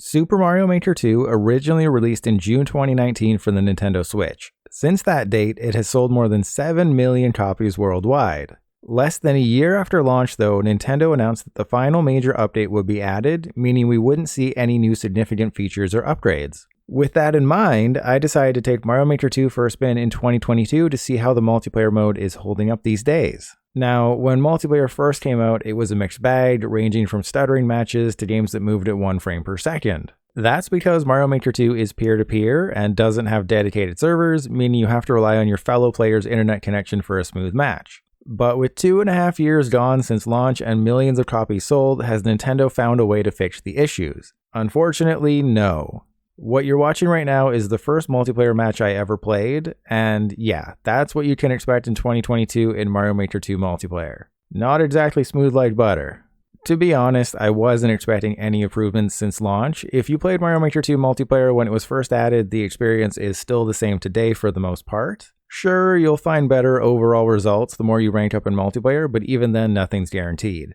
Super Mario Maker 2 originally released in June 2019 for the Nintendo Switch. Since that date, it has sold more than 7 million copies worldwide. Less than a year after launch though, Nintendo announced that the final major update would be added, meaning we wouldn't see any new significant features or upgrades. With that in mind, I decided to take Mario Maker 2 for a spin in 2022 to see how the multiplayer mode is holding up these days. Now, when multiplayer first came out, it was a mixed bag, ranging from stuttering matches to games that moved at 1 frame per second. That's because Mario Maker 2 is peer-to-peer and doesn't have dedicated servers, meaning you have to rely on your fellow player's internet connection for a smooth match. But with 2.5 years gone since launch and millions of copies sold, has Nintendo found a way to fix the issues? Unfortunately, no. What you're watching right now is the first multiplayer match I ever played, and yeah, that's what you can expect in 2022 in Mario Maker 2 multiplayer. Not exactly smooth like butter. To be honest, I wasn't expecting any improvements since launch. If you played Mario Maker 2 multiplayer when it was first added, the experience is still the same today for the most part. Sure, you'll find better overall results the more you rank up in multiplayer, but even then, nothing's guaranteed.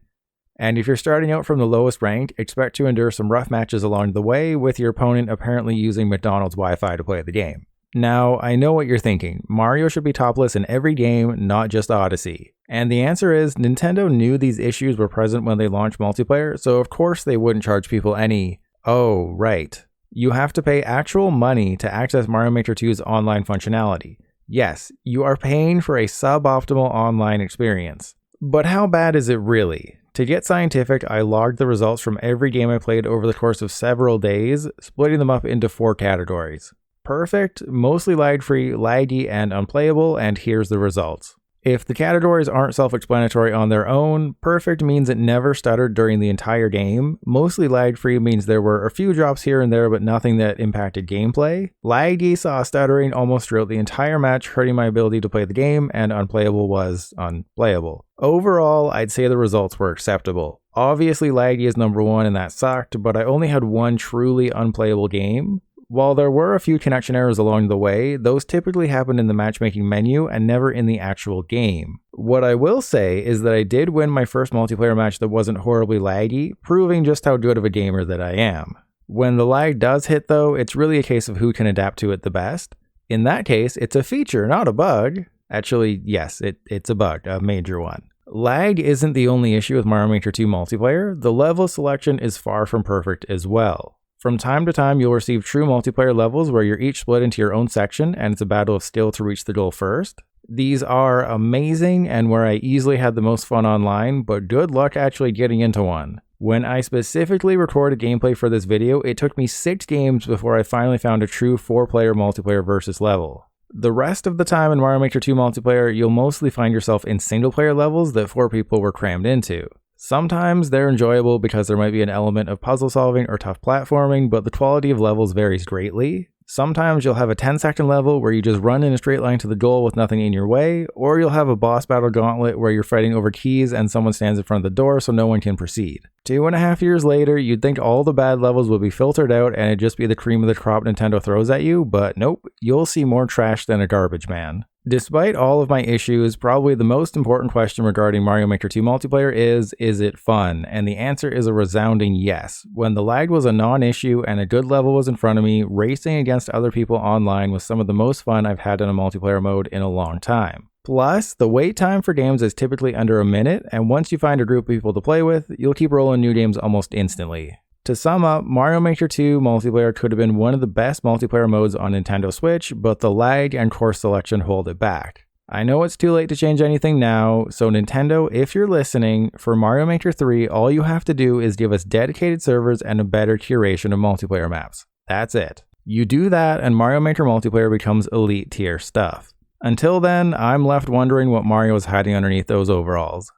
And if you're starting out from the lowest rank, expect to endure some rough matches along the way, with your opponent apparently using McDonald's Wi-Fi to play the game. Now, I know what you're thinking. Mario should be topless in every game, not just Odyssey. And the answer is, Nintendo knew these issues were present when they launched multiplayer, so of course they wouldn't charge people any... Oh, right. You have to pay actual money to access Mario Maker 2's online functionality. Yes, you are paying for a suboptimal online experience. But how bad is it really? To get scientific, I logged the results from every game I played over the course of several days, splitting them up into 4 categories. Perfect, mostly lag-free, laggy, and unplayable, and here's the results. If the categories aren't self-explanatory on their own, perfect means it never stuttered during the entire game, mostly lag-free means there were a few drops here and there but nothing that impacted gameplay, laggy saw stuttering almost throughout the entire match, hurting my ability to play the game, and unplayable was unplayable. Overall, I'd say the results were acceptable. Obviously laggy is number 1 and that sucked, but I only had one truly unplayable game. While there were a few connection errors along the way, those typically happened in the matchmaking menu and never in the actual game. What I will say is that I did win my first multiplayer match that wasn't horribly laggy, proving just how good of a gamer that I am. When the lag does hit though, it's really a case of who can adapt to it the best. In that case, it's a feature, not a bug. Actually, yes, it's a bug, a major one. Lag isn't the only issue with Mario Maker 2 multiplayer, the level selection is far from perfect as well. From time to time, you'll receive true multiplayer levels where you're each split into your own section and it's a battle of skill to reach the goal first. These are amazing and where I easily had the most fun online, but good luck actually getting into one. When I specifically recorded gameplay for this video, it took me 6 games before I finally found a true 4-player multiplayer versus level. The rest of the time in Mario Maker 2 multiplayer, you'll mostly find yourself in single-player levels that 4 people were crammed into. Sometimes they're enjoyable because there might be an element of puzzle solving or tough platforming, but the quality of levels varies greatly. Sometimes you'll have a 10-second level where you just run in a straight line to the goal with nothing in your way, or you'll have a boss battle gauntlet where you're fighting over keys and someone stands in front of the door so no one can proceed. 2.5 years later, you'd think all the bad levels would be filtered out and it'd just be the cream of the crop Nintendo throws at you, but nope, you'll see more trash than a garbage man. Despite all of my issues, probably the most important question regarding Mario Maker 2 multiplayer is it fun? And the answer is a resounding yes. When the lag was a non-issue and a good level was in front of me, racing against other people online was some of the most fun I've had in a multiplayer mode in a long time. Plus, the wait time for games is typically under a minute, and once you find a group of people to play with, you'll keep rolling new games almost instantly. To sum up, Mario Maker 2 multiplayer could have been one of the best multiplayer modes on Nintendo Switch, but the lag and course selection hold it back. I know it's too late to change anything now, so Nintendo, if you're listening, for Mario Maker 3, all you have to do is give us dedicated servers and a better curation of multiplayer maps. That's it. You do that and Mario Maker multiplayer becomes elite tier stuff. Until then, I'm left wondering what Mario is hiding underneath those overalls.